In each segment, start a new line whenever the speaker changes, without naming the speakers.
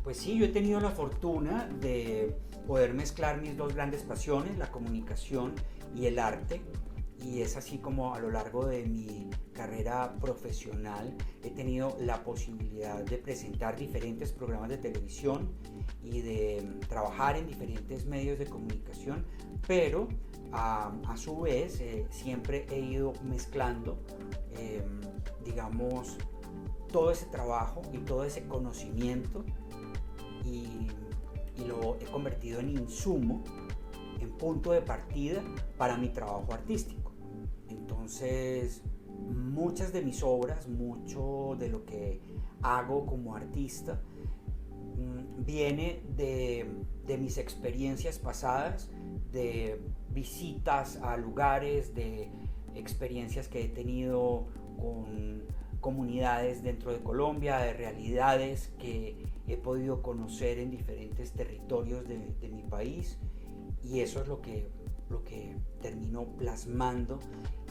Pues sí, yo he tenido la fortuna de poder mezclar mis dos grandes pasiones, la comunicación y el arte. Y es así como a lo largo de mi carrera profesional he tenido la posibilidad de presentar diferentes programas de televisión y de trabajar en diferentes medios de comunicación, pero a su vez siempre he ido mezclando, digamos, todo ese trabajo y todo ese conocimiento y lo he convertido en insumo, en punto de partida para mi trabajo artístico. Entonces, muchas de mis obras, mucho de lo que hago como artista, viene de mis experiencias pasadas, de visitas a lugares, de experiencias que he tenido con comunidades dentro de Colombia, de realidades que he podido conocer en diferentes territorios de mi país, y eso es lo que termino plasmando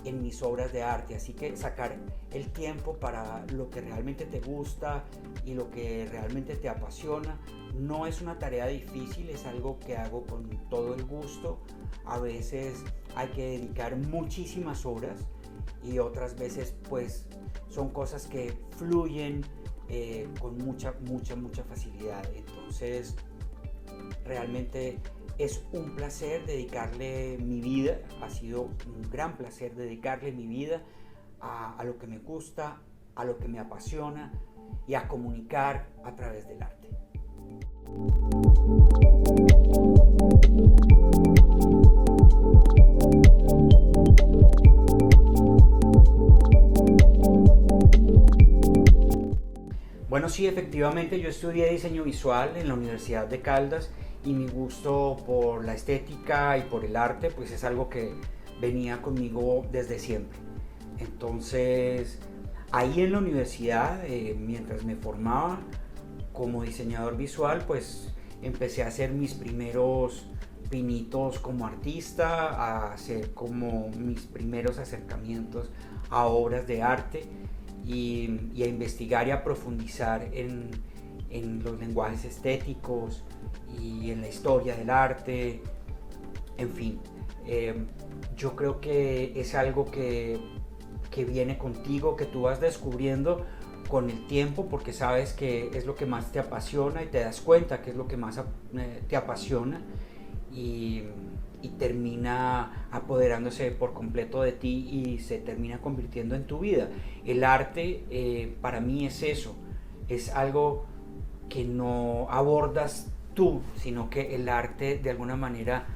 en mis obras de arte. Así que sacar el tiempo para lo que realmente te gusta y lo que realmente te apasiona no es una tarea difícil, es algo que hago con todo el gusto. A veces hay que dedicar muchísimas horas y otras veces pues son cosas que fluyen con mucha facilidad. Entonces realmente es un placer dedicarle mi vida, ha sido un gran placer dedicarle mi vida a lo que me gusta, a lo que me apasiona y a comunicar a través del arte. Bueno, sí, efectivamente yo estudié diseño visual en la Universidad de Caldas y mi gusto por la estética y por el arte pues es algo que venía conmigo desde siempre. Entonces ahí en la universidad, mientras me formaba como diseñador visual, pues empecé a hacer mis primeros pinitos como artista, a hacer como mis primeros acercamientos a obras de arte y a investigar y a profundizar en los lenguajes estéticos y en la historia del arte, en fin. Yo creo que es algo que viene contigo, que tú vas descubriendo con el tiempo, porque sabes que es lo que más te apasiona y te das cuenta que es lo que más te apasiona y termina apoderándose por completo de ti y se termina convirtiendo en tu vida. El arte para mí es eso, es algo que no abordas tú, sino que el arte de alguna manera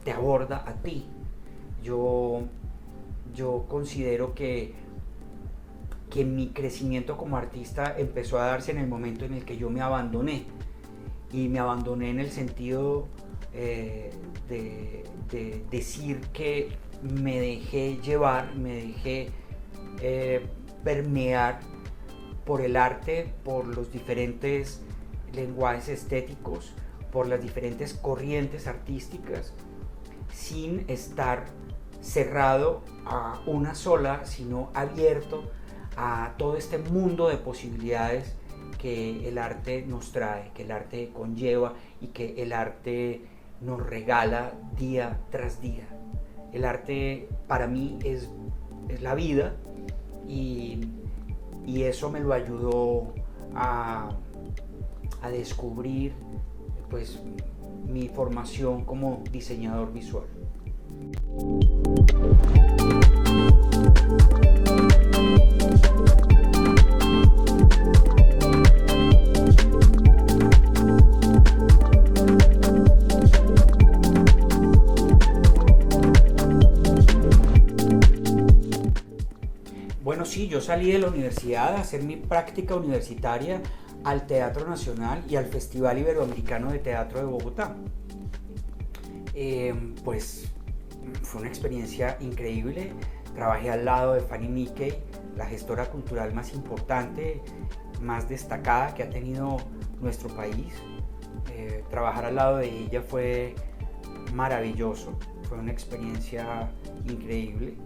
te aborda a ti. Yo considero que mi crecimiento como artista empezó a darse en el momento en el que yo me abandoné, y me abandoné en el sentido de decir que me dejé llevar, me dejé permear por el arte, por los diferentes lenguajes estéticos, por las diferentes corrientes artísticas, sin estar cerrado a una sola, sino abierto a todo este mundo de posibilidades que el arte nos trae, que el arte conlleva y que el arte nos regala día tras día. El arte para mí es es la vida, y eso me lo ayudó a descubrir pues mi formación como diseñador visual. Bueno, sí, yo salí de la universidad a hacer mi práctica universitaria al Teatro Nacional y al Festival Iberoamericano de Teatro de Bogotá. Pues fue una experiencia increíble. Trabajé al lado de Fanny Mickey, la gestora cultural más importante, más destacada que ha tenido nuestro país. Trabajar al lado de ella fue maravilloso, fue una experiencia increíble.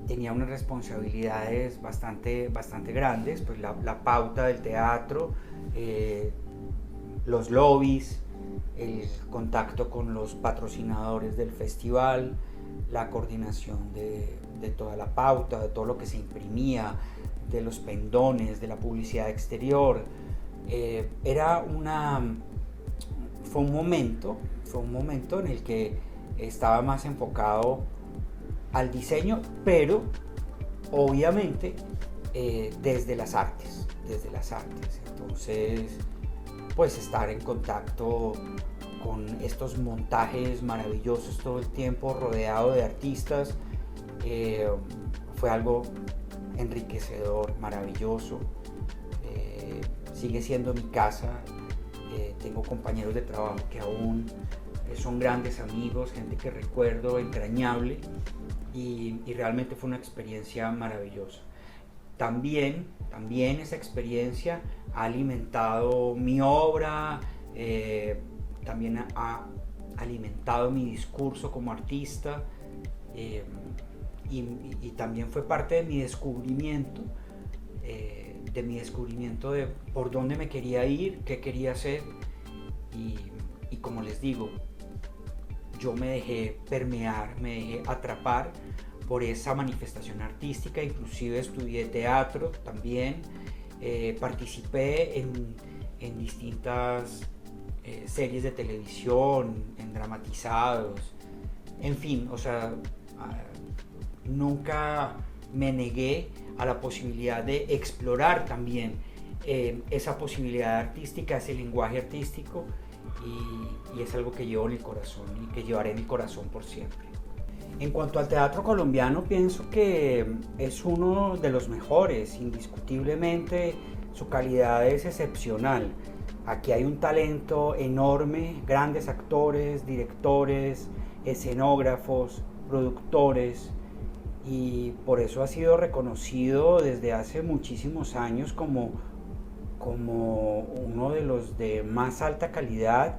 Tenía unas responsabilidades bastante grandes, pues la pauta del teatro, los lobbies, el contacto con los patrocinadores del festival, la coordinación de toda la pauta, de todo lo que se imprimía, de los pendones, de la publicidad exterior. Fue un momento en el que estaba más enfocado al diseño, pero obviamente desde las artes. Entonces, pues estar en contacto con estos montajes maravillosos todo el tiempo, rodeado de artistas, fue algo enriquecedor, maravilloso. Sigue siendo mi casa. Tengo compañeros de trabajo que aún son grandes amigos, gente que recuerdo entrañable. Y realmente fue una experiencia maravillosa. También esa experiencia ha alimentado mi obra, también ha alimentado mi discurso como artista, y también fue parte de mi descubrimiento, de por dónde me quería ir, qué quería hacer, y como les digo, yo me dejé permear, me dejé atrapar por esa manifestación artística. Inclusive estudié teatro también, participé en distintas series de televisión, en dramatizados, en fin, o sea, nunca me negué a la posibilidad de explorar también esa posibilidad artística, ese lenguaje artístico, y es algo que llevo en el corazón y que llevaré en el corazón por siempre. En cuanto al teatro colombiano, pienso que es uno de los mejores, indiscutiblemente su calidad es excepcional. Aquí hay un talento enorme, grandes actores, directores, escenógrafos, productores, y por eso ha sido reconocido desde hace muchísimos años como uno de los de más alta calidad.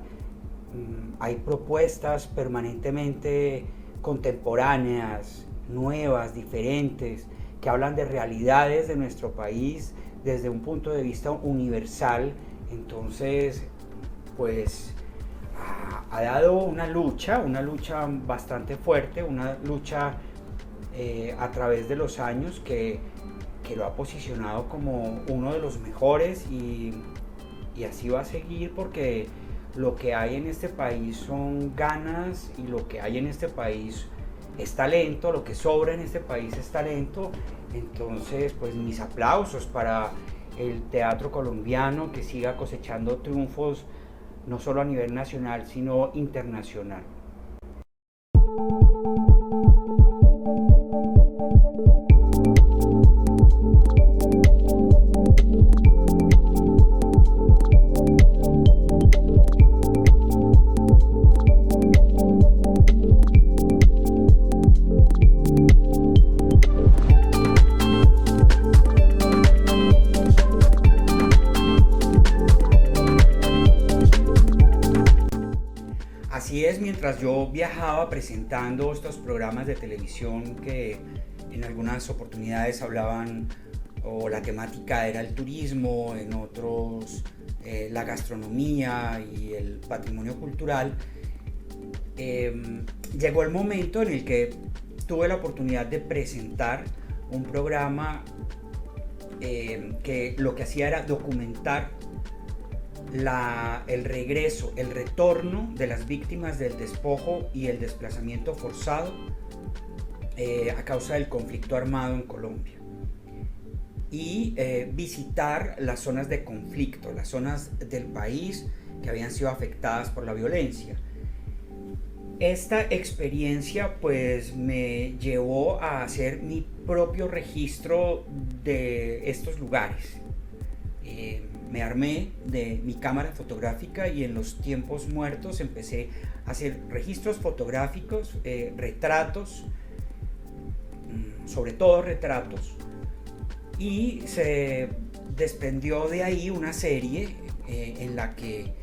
Hay propuestas permanentemente contemporáneas, nuevas, diferentes, que hablan de realidades de nuestro país desde un punto de vista universal. Entonces, pues ha dado una lucha bastante fuerte, una lucha a través de los años que lo ha posicionado como uno de los mejores, y así va a seguir, porque lo que hay en este país son ganas, y lo que hay en este país es talento, lo que sobra en este país es talento. Entonces, pues mis aplausos para el teatro colombiano, que siga cosechando triunfos no solo a nivel nacional, sino internacional. Así es, mientras yo viajaba presentando estos programas de televisión que en algunas oportunidades hablaban, o la temática era el turismo, en otros la gastronomía y el patrimonio cultural, llegó el momento en el que tuve la oportunidad de presentar un programa que lo que hacía era documentar el regreso, el retorno de las víctimas del despojo y el desplazamiento forzado a causa del conflicto armado en Colombia, y visitar las zonas de conflicto, las zonas del país que habían sido afectadas por la violencia. Esta experiencia pues me llevó a hacer mi propio registro de estos lugares. Me armé de mi cámara fotográfica y en los tiempos muertos empecé a hacer registros fotográficos, retratos, sobre todo retratos, y se desprendió de ahí una serie en la que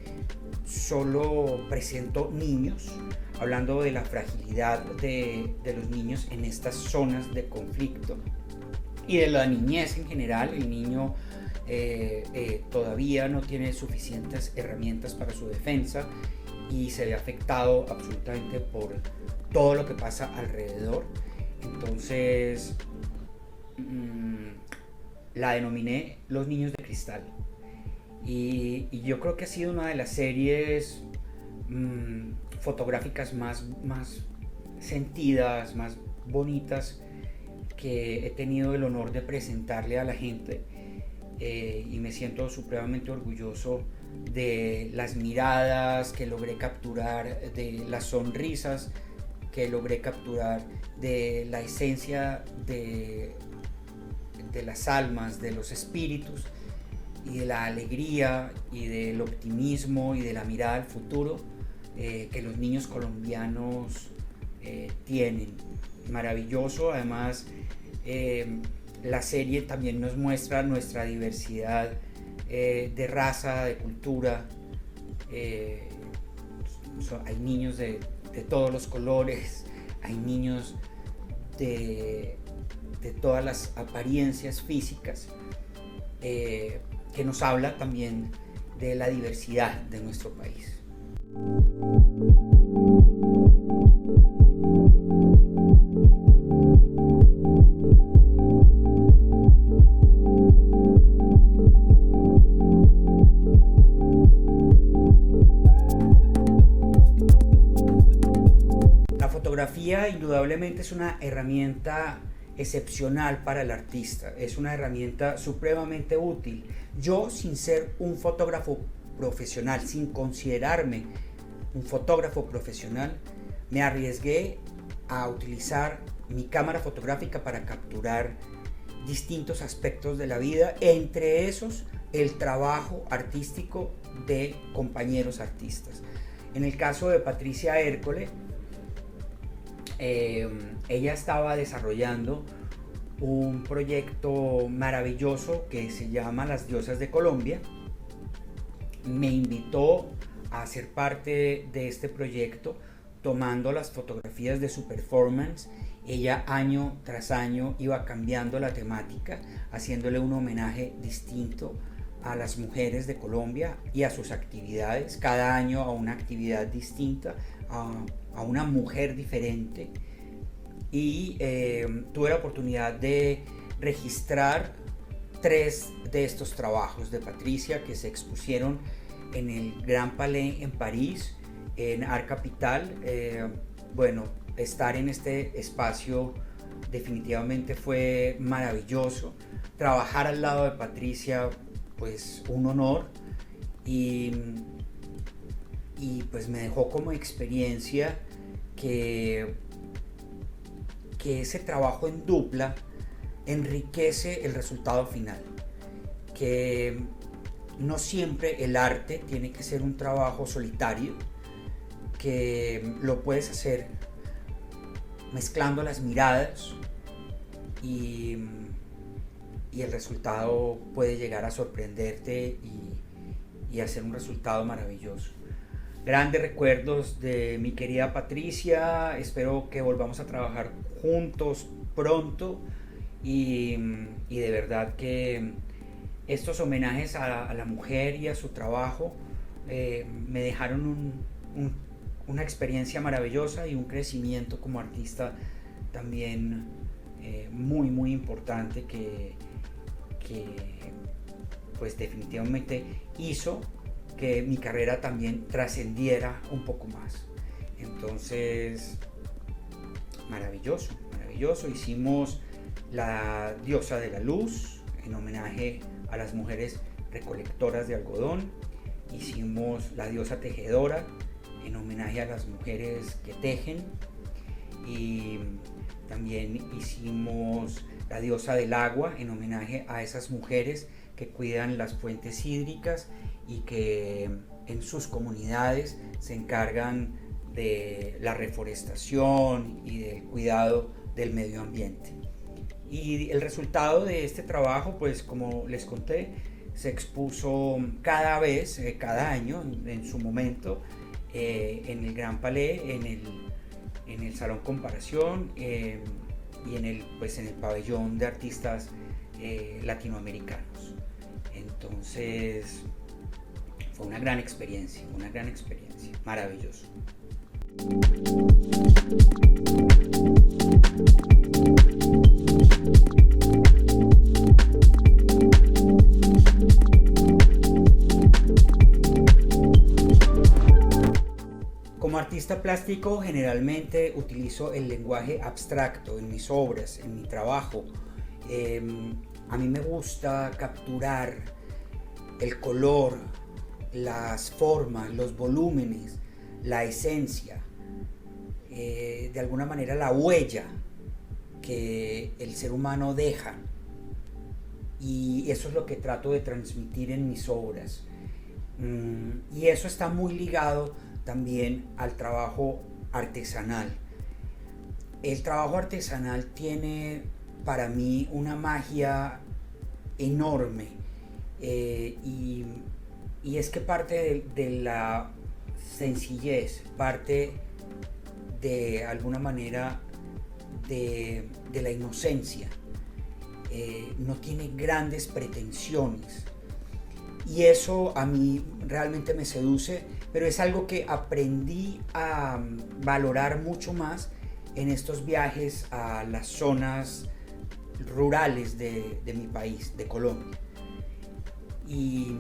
solo presento niños, hablando de la fragilidad de los niños en estas zonas de conflicto y de la niñez en general. El niño todavía no tiene suficientes herramientas para su defensa y se ve afectado absolutamente por todo lo que pasa alrededor. Entonces la denominé Los Niños de Cristal, y yo creo que ha sido una de las series fotográficas más sentidas, más bonitas que he tenido el honor de presentarle a la gente, y me siento supremamente orgulloso de las miradas que logré capturar, de las sonrisas que logré capturar, de la esencia de las almas, de los espíritus, y de la alegría y del optimismo y de la mirada al futuro que los niños colombianos tienen. Maravilloso. Además, la serie también nos muestra nuestra diversidad de raza, de cultura. Hay niños de todos los colores, hay niños de todas las apariencias físicas, que nos habla también de la diversidad de nuestro país. La fotografía indudablemente es una herramienta excepcional para el artista, es una herramienta supremamente útil. Yo, sin ser un fotógrafo profesional, sin considerarme un fotógrafo profesional, me arriesgué a utilizar mi cámara fotográfica para capturar distintos aspectos de la vida, entre esos el trabajo artístico de compañeros artistas. En el caso de Patricia Hércole, ella estaba desarrollando un proyecto maravilloso que se llama Las Diosas de Colombia. Me invitó a ser parte de este proyecto, tomando las fotografías de su performance. Ella año tras año iba cambiando la temática, haciéndole un homenaje distinto a las mujeres de Colombia y a sus actividades, cada año a una actividad distinta, a una mujer diferente. Y tuve la oportunidad de registrar 3 de estos trabajos de Patricia, que se expusieron en el Grand Palais en París, en Art Capital. Bueno, estar en este espacio definitivamente fue maravilloso. Trabajar al lado de Patricia, pues un honor, y pues me dejó como experiencia que ese trabajo en dupla enriquece el resultado final, que no siempre el arte tiene que ser un trabajo solitario, que lo puedes hacer mezclando las miradas, y el resultado puede llegar a sorprenderte y hacer un resultado maravilloso. Grandes recuerdos de mi querida Patricia. Espero que volvamos a trabajar juntos pronto, y de verdad que estos homenajes a la mujer y a su trabajo me dejaron una experiencia maravillosa y un crecimiento como artista también muy muy importante que pues definitivamente hizo que mi carrera también trascendiera un poco más. Entonces, maravilloso, maravilloso. Hicimos la diosa de la luz en homenaje a las mujeres recolectoras de algodón. Hicimos la diosa tejedora en homenaje a las mujeres que tejen. Y también hicimos la diosa del agua en homenaje a esas mujeres que cuidan las fuentes hídricas y que en sus comunidades se encargan de la reforestación y del cuidado del medio ambiente. Y el resultado de este trabajo, pues como les conté, se expuso cada vez, cada año en su momento, en el Gran Palais, en el Salón Comparación y en el pabellón de artistas latinoamericanos. Entonces fue una gran experiencia, maravilloso. Como artista plástico generalmente utilizo el lenguaje abstracto en mis obras, en mi trabajo. A mí me gusta capturar el color, las formas, los volúmenes, la esencia, de alguna manera la huella que el ser humano deja, y eso es lo que trato de transmitir en mis obras, y eso está muy ligado también al trabajo artesanal. El trabajo artesanal tiene para mí una magia enorme, y es que parte de la sencillez, parte de alguna manera de la inocencia, no tiene grandes pretensiones, y eso a mí realmente me seduce, pero es algo que aprendí a valorar mucho más en estos viajes a las zonas rurales de mi país, de Colombia, y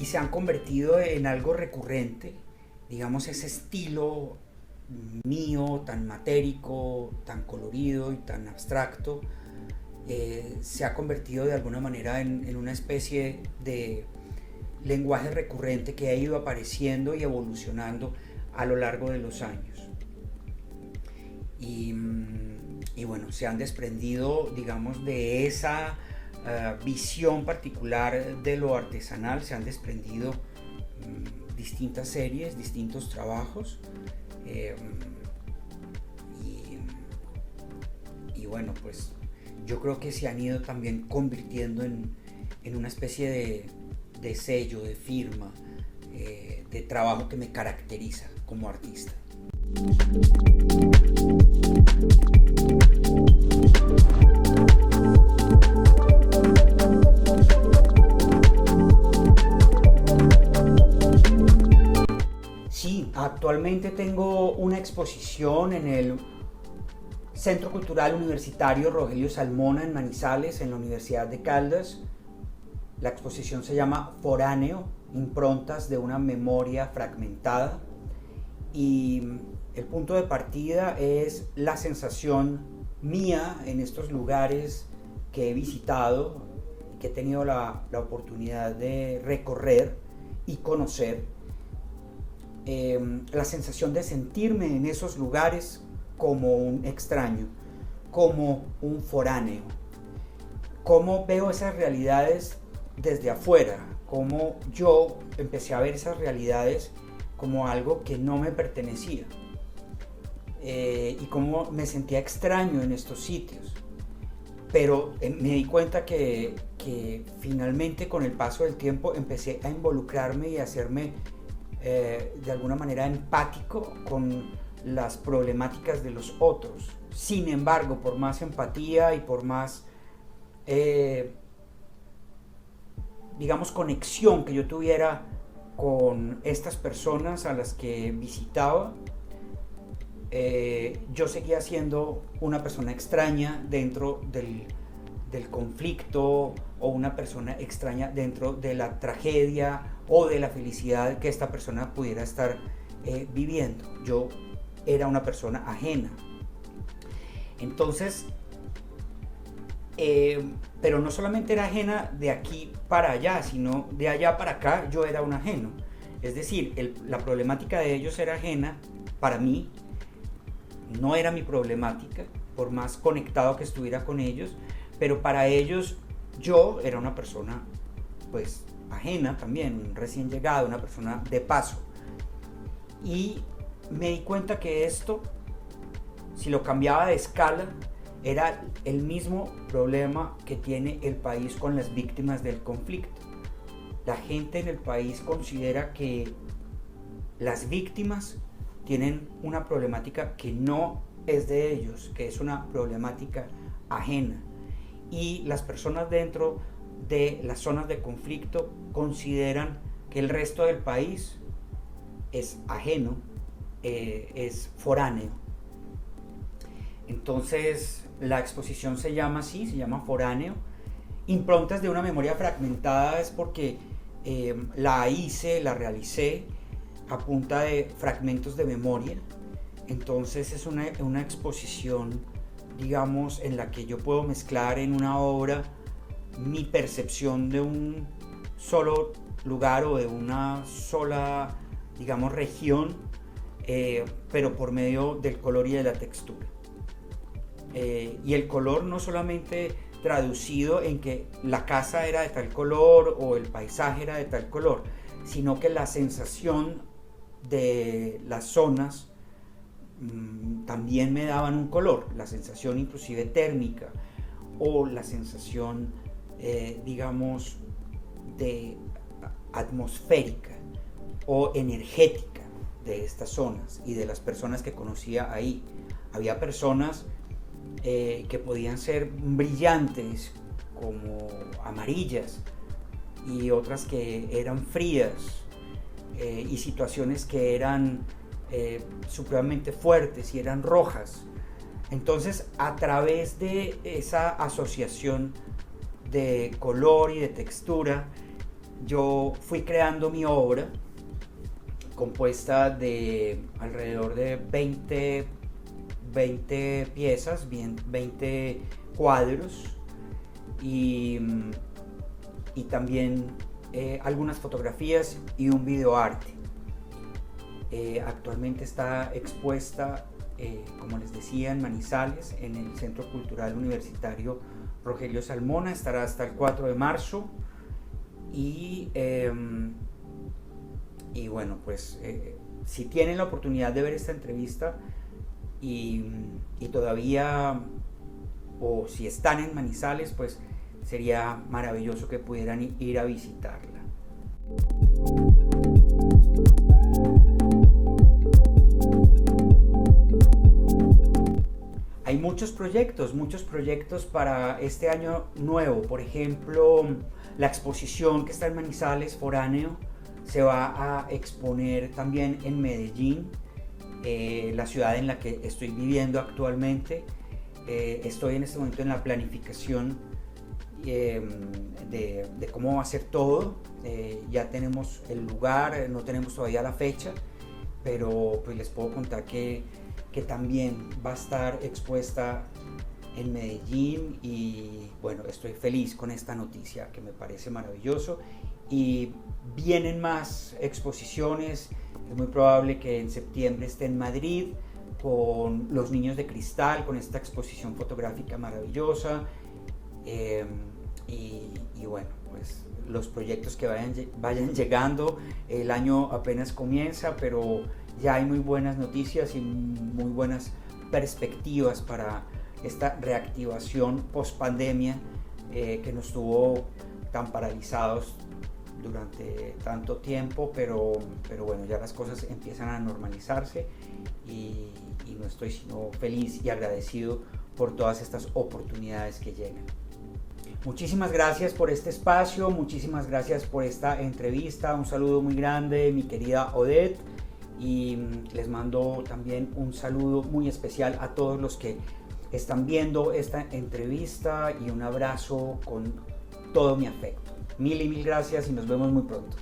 se han convertido en algo recurrente. Digamos, ese estilo mío tan matérico, tan colorido y tan abstracto, se ha convertido de alguna manera en una especie de lenguaje recurrente que ha ido apareciendo y evolucionando a lo largo de los años. Y bueno, se han desprendido, digamos, de esa visión particular de lo artesanal, se han desprendido distintas series, distintos trabajos, y bueno, pues yo creo que se han ido también convirtiendo en una especie de sello, de firma, de trabajo que me caracteriza como artista. Sí, actualmente tengo una exposición en el Centro Cultural Universitario Rogelio Salmona en Manizales, en la Universidad de Caldas. La exposición se llama Foráneo, improntas de una memoria fragmentada, y el punto de partida es la sensación mía en estos lugares que he visitado, que he tenido la oportunidad de recorrer y conocer, la sensación de sentirme en esos lugares como un extraño, como un foráneo, cómo veo esas realidades desde afuera, cómo yo empecé a ver esas realidades como algo que no me pertenecía, y cómo me sentía extraño en estos sitios, pero me di cuenta que finalmente con el paso del tiempo empecé a involucrarme y a hacerme de alguna manera empático con las problemáticas de los otros. Sin embargo, por más empatía y por más digamos conexión que yo tuviera con estas personas a las que visitaba, yo seguía siendo una persona extraña dentro del conflicto, o una persona extraña dentro de la tragedia o de la felicidad que esta persona pudiera estar viviendo. Yo era una persona ajena. Entonces, pero no solamente era ajena de aquí para allá, sino de allá para acá yo era un ajeno. Es decir, la problemática de ellos era ajena para mí, no era mi problemática, por más conectado que estuviera con ellos, pero para ellos yo era una persona pues ajena también, un recién llegado, una persona de paso. Y me di cuenta que esto, si lo cambiaba de escala, era el mismo problema que tiene el país con las víctimas del conflicto. La gente en el país considera que las víctimas tienen una problemática que no es de ellos, que es una problemática ajena. Y las personas dentro de las zonas de conflicto consideran que el resto del país es ajeno, es foráneo. Entonces la exposición se llama así, se llama Foráneo. Improntas de una memoria fragmentada es porque la realicé a punta de fragmentos de memoria. Entonces es una exposición, digamos, en la que yo puedo mezclar en una obra mi percepción de un solo lugar o de una sola, digamos, región, pero por medio del color y de la textura. Y el color no solamente traducido en que la casa era de tal color o el paisaje era de tal color, sino que la sensación de las zonas también me daban un color, la sensación inclusive térmica o la sensación digamos de atmosférica o energética de estas zonas y de las personas que conocía ahí. Había personas que podían ser brillantes como amarillas y otras que eran frías, y situaciones que eran supremamente fuertes y eran rojas. Entonces, a través de esa asociación de color y de textura, yo fui creando mi obra, compuesta de alrededor de 20 piezas, 20 cuadros y también algunas fotografías y un videoarte. Actualmente está expuesta, como les decía, en Manizales, en el Centro Cultural Universitario Rogelio Salmona. Estará hasta el 4 de marzo y bueno, pues si tienen la oportunidad de ver esta entrevista y todavía, o si están en Manizales, pues sería maravilloso que pudieran ir a visitarla. Hay muchos proyectos para este año nuevo. Por ejemplo, la exposición que está en Manizales, Foráneo, se va a exponer también en Medellín, la ciudad en la que estoy viviendo actualmente. Estoy en este momento en la planificación de cómo va a ser todo. Ya tenemos el lugar, no tenemos todavía la fecha, pero pues les puedo contar que también va a estar expuesta en Medellín y bueno, estoy feliz con esta noticia que me parece maravilloso. Y vienen más exposiciones. Es muy probable que en septiembre esté en Madrid con Los Niños de Cristal, con esta exposición fotográfica maravillosa. Y bueno, pues los proyectos que vayan llegando. El año apenas comienza, pero ya hay muy buenas noticias y muy buenas perspectivas para esta reactivación post pandemia que nos tuvo tan paralizados durante tanto tiempo, pero bueno, ya las cosas empiezan a normalizarse y no estoy sino feliz y agradecido por todas estas oportunidades que llegan. Muchísimas gracias por este espacio, muchísimas gracias por esta entrevista, un saludo muy grande, mi querida Odette, y les mando también un saludo muy especial a todos los que están viendo esta entrevista y un abrazo con todo mi afecto. Mil y mil gracias y nos vemos muy pronto.